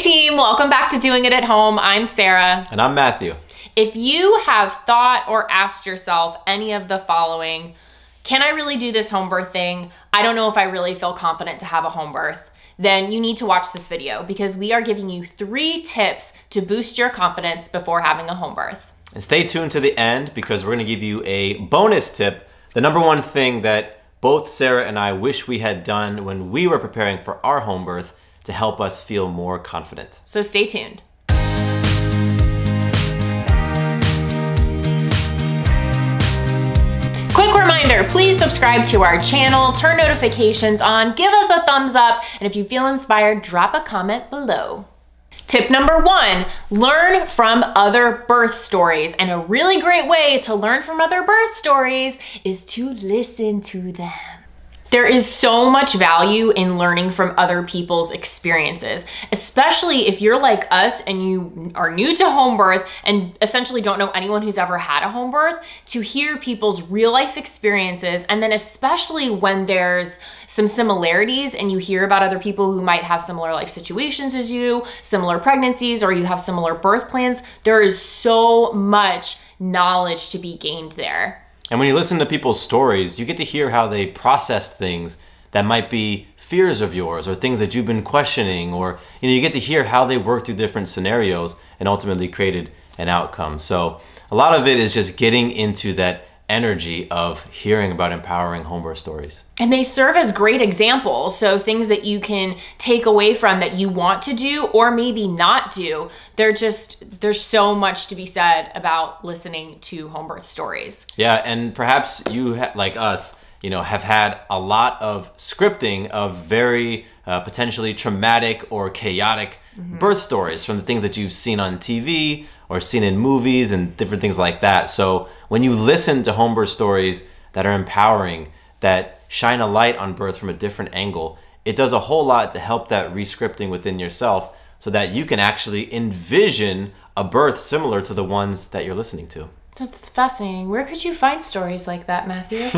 team, welcome back to Doing It at Home. I'm Sarah. And I'm Matthew. If you have thought or asked yourself any of the following, can I really do this home birth thing? I don't know if I really feel confident to have a home birth. Then you need to watch this video because we are giving you 3 tips to boost your confidence before having a home birth. And stay tuned to the end because we're going to give you a bonus tip. The number one thing that both Sarah and I wish we had done when we were preparing for our home birth to help us feel more confident. So stay tuned. Quick reminder, please subscribe to our channel, turn notifications on, give us a thumbs up, and if you feel inspired, drop a comment below. Tip number 1, learn from other birth stories. And a really great way to learn from other birth stories is to listen to them. There is so much value in learning from other people's experiences, especially if you're like us and you are new to home birth and essentially don't know anyone who's ever had a home birth, to hear people's real life experiences. And then especially when there's some similarities and you hear about other people who might have similar life situations as you, similar pregnancies, or you have similar birth plans, there is so much knowledge to be gained there. And when you listen to people's stories, you get to hear how they processed things that might be fears of yours or things that you've been questioning, or you get to hear how they worked through different scenarios and ultimately created an outcome. So a lot of it is just getting into that energy of hearing about empowering home birth stories. And they serve as great examples. So things that you can take away from that you want to do or maybe not do. There's so much to be said about listening to home birth stories. Yeah, and perhaps you, like us, have had a lot of scripting of very potentially traumatic or chaotic birth stories from the things that you've seen on TV or seen in movies and different things like that. So when you listen to home birth stories that are empowering, that shine a light on birth from a different angle, it does a whole lot to help that re-scripting within yourself so that you can actually envision a birth similar to the ones that you're listening to. That's fascinating. Where could you find stories like that, Matthew?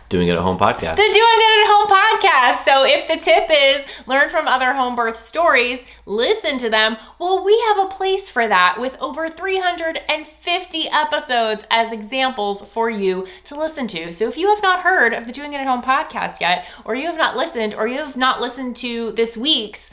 Doing It at Home podcast. The Doing It at Home podcast. So if the tip is learn from other home birth stories, listen to them, well, we have a place for that with over 350 episodes as examples for you to listen to. So if you have not heard of the Doing It at Home podcast yet, or you have not listened, or you have not listened to this week's,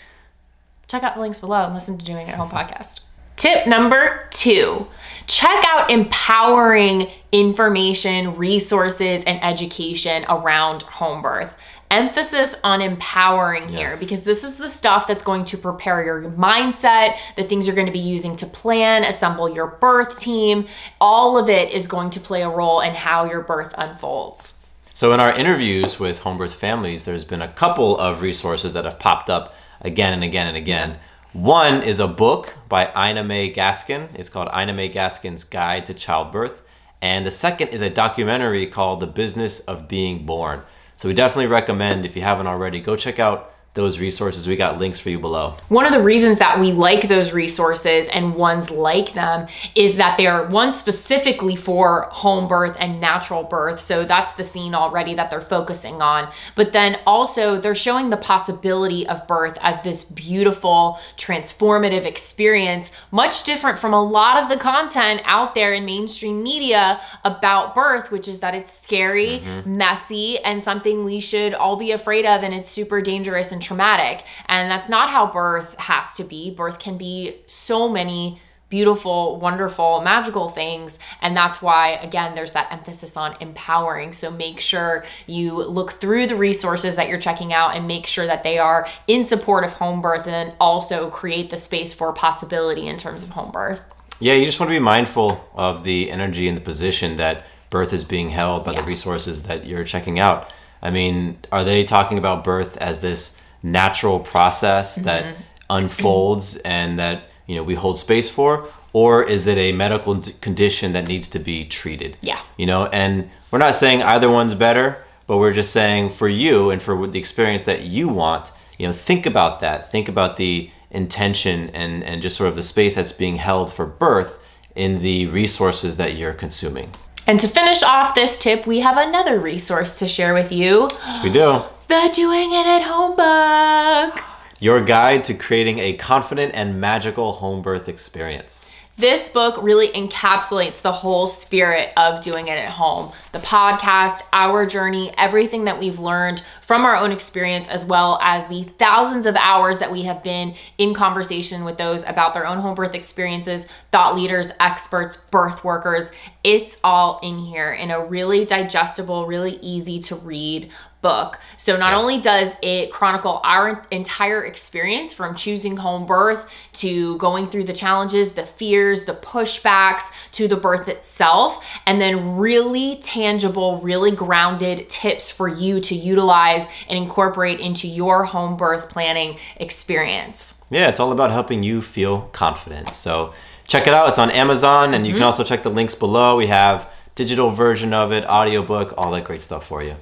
check out the links below and listen to Doing It at Home podcast. Tip number 2, check out empowering information, resources, and education around home birth. Emphasis on empowering here, because this is the stuff that's going to prepare your mindset, the things you're going to be using to plan, assemble your birth team. All of it is going to play a role in how your birth unfolds. So in our interviews with home birth families, there's been a couple of resources that have popped up again and again and again. One is a book by Ina May Gaskin. It's called Ina May Gaskin's Guide to Childbirth. And the second is a documentary called The Business of Being Born. So we definitely recommend, if you haven't already, go check out those resources. We got links for you below. One of the reasons that we like those resources and ones like them is that they are one specifically for home birth and natural birth. So that's the scene already that they're focusing on. But then also they're showing the possibility of birth as this beautiful, transformative experience, much different from a lot of the content out there in mainstream media about birth, which is that it's scary, messy, and something we should all be afraid of, and it's super dangerous and traumatic. And that's not how birth has to be. Birth can be so many beautiful, wonderful, magical things. And that's why, again, there's that emphasis on empowering. So make sure you look through the resources that you're checking out and make sure that they are in support of home birth, and then also create the space for possibility in terms of home birth. Yeah, you just want to be mindful of the energy and the position that birth is being held by the resources that you're checking out. I mean, are they talking about birth as this natural process that unfolds and that we hold space for, or is it a medical condition that needs to be treated? And we're not saying either one's better, but we're just saying for you and for the experience that you want, think about that. Think about the intention and just sort of the space that's being held for birth in the resources that you're consuming. And to finish off this tip, we have another resource to share with you. Yes, we do. The Doing It at Home book. your guide to creating a confident and magical home birth experience. This book really encapsulates the whole spirit of doing it at home. The podcast, our journey, everything that we've learned from our own experience, as well as the thousands of hours that we have been in conversation with those about their own home birth experiences, thought leaders, experts, birth workers. It's all in here in a really digestible, really easy to read book. So not only does it chronicle our entire experience from choosing home birth to going through the challenges, the fears, the pushbacks to the birth itself, and then really tangible, really grounded tips for you to utilize and incorporate into your home birth planning experience. Yeah, it's all about helping you feel confident. So check it out. It's on Amazon, and you can also check the links below. We have digital version of it, audiobook, all that great stuff for you.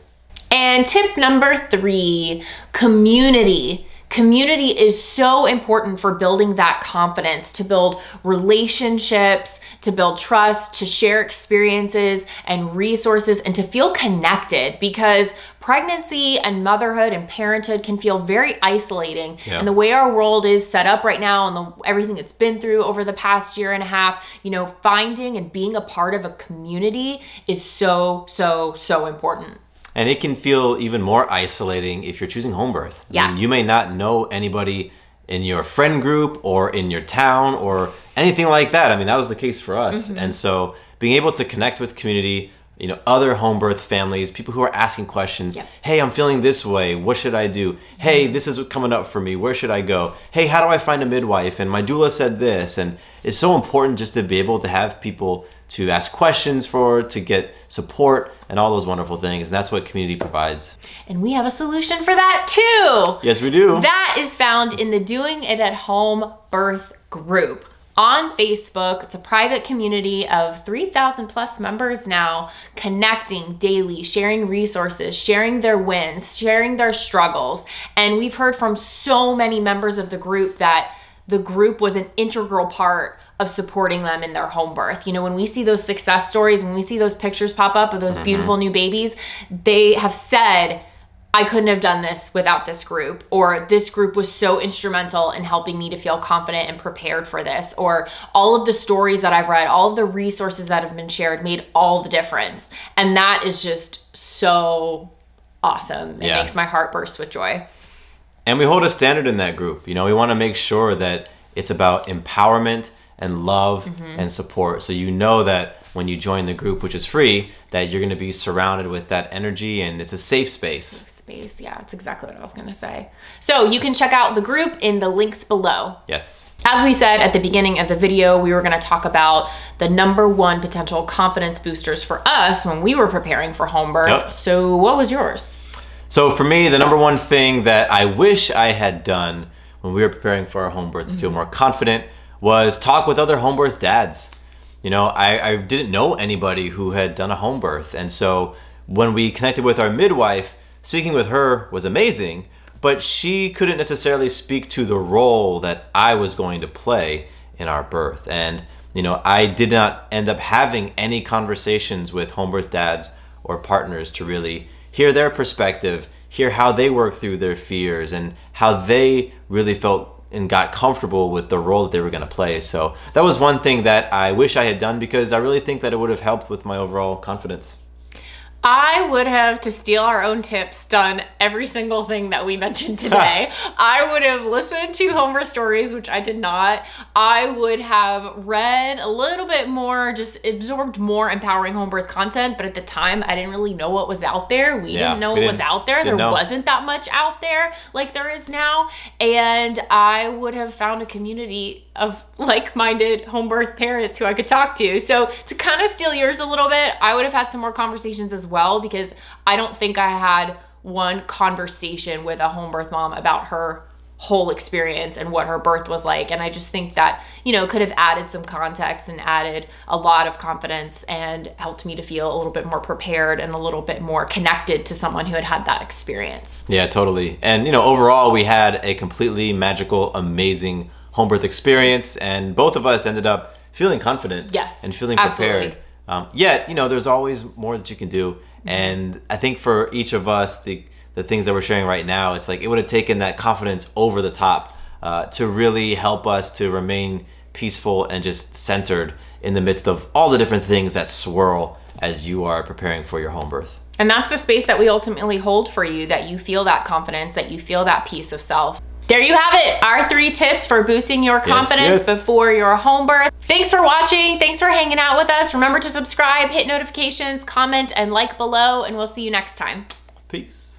And tip number 3, community. Community is so important for building that confidence, to build relationships, to build trust, to share experiences and resources, and to feel connected, because pregnancy and motherhood and parenthood can feel very isolating. And the way our world is set up right now and everything it's been through over the past year and a half, finding and being a part of a community is so, so, so important. And it can feel even more isolating if you're choosing home birth. I mean, you may not know anybody in your friend group or in your town or anything like that. I mean, that was the case for us. And so being able to connect with community, other home birth families, people who are asking questions. Hey, I'm feeling this way. What should I do? Hey, this is coming up for me. Where should I go? Hey, how do I find a midwife? And my doula said this. And it's so important just to be able to have people to ask questions to get support and all those wonderful things. And that's what community provides. And we have a solution for that too. Yes, we do. That is found in the Doing It at Home Birth group on Facebook. It's a private community of 3,000 plus members now, connecting daily, sharing resources, sharing their wins, sharing their struggles. And we've heard from so many members of the group that the group was an integral part of supporting them in their home birth. When we see those success stories, when we see those pictures pop up of those beautiful new babies, they have said, I couldn't have done this without this group, or this group was so instrumental in helping me to feel confident and prepared for this, or all of the stories that I've read, all of the resources that have been shared made all the difference. And that is just so awesome. It makes my heart burst with joy. And we hold a standard in that group. We want to make sure that it's about empowerment and love and support. So that when you join the group, which is free, that you're going to be surrounded with that energy, and it's a safe space. Yeah, that's exactly what I was going to say. So you can check out the group in the links below. Yes. As we said at the beginning of the video, we were going to talk about the #1 potential confidence boosters for us when we were preparing for home birth. So what was yours? So for me, the #1 thing that I wish I had done when we were preparing for our home birth to feel more confident was talk with other home birth dads. I didn't know anybody who had done a home birth. And so when we connected with our midwife, speaking with her was amazing, but she couldn't necessarily speak to the role that I was going to play in our birth. And, I did not end up having any conversations with home birth dads or partners to really hear their perspective, hear how they work through their fears, and how they really felt and got comfortable with the role that they were going to play. So that was one thing that I wish I had done, because I really think that it would have helped with my overall confidence. I would have, to steal our own tips, done every single thing that we mentioned today. I would have listened to home birth stories, which I did not. I would have read a little bit more, just absorbed more empowering home birth content. But at the time, I didn't really know what was out there. We didn't know what was out there. There wasn't that much out there like there is now. And I would have found a community of like-minded home birth parents who I could talk to. So to kind of steal yours a little bit, I would have had some more conversations as well, because I don't think I had one conversation with a home birth mom about her whole experience and what her birth was like. And I just think that, could have added some context and added a lot of confidence and helped me to feel a little bit more prepared and a little bit more connected to someone who had had that experience. Yeah, totally. And, overall, we had a completely magical, amazing home birth experience, and both of us ended up feeling confident and feeling prepared. Yet, there's always more that you can do. And I think for each of us, the the things that we're sharing right now, it's like it would have taken that confidence over the top to really help us to remain peaceful and just centered in the midst of all the different things that swirl as you are preparing for your home birth. And that's the space that we ultimately hold for you, that you feel that confidence, that you feel that peace of self. There you have it, our 3 tips for boosting your confidence before your home birth. Thanks for watching. Thanks for hanging out with us. Remember to subscribe, hit notifications, comment, and like below, and we'll see you next time. Peace.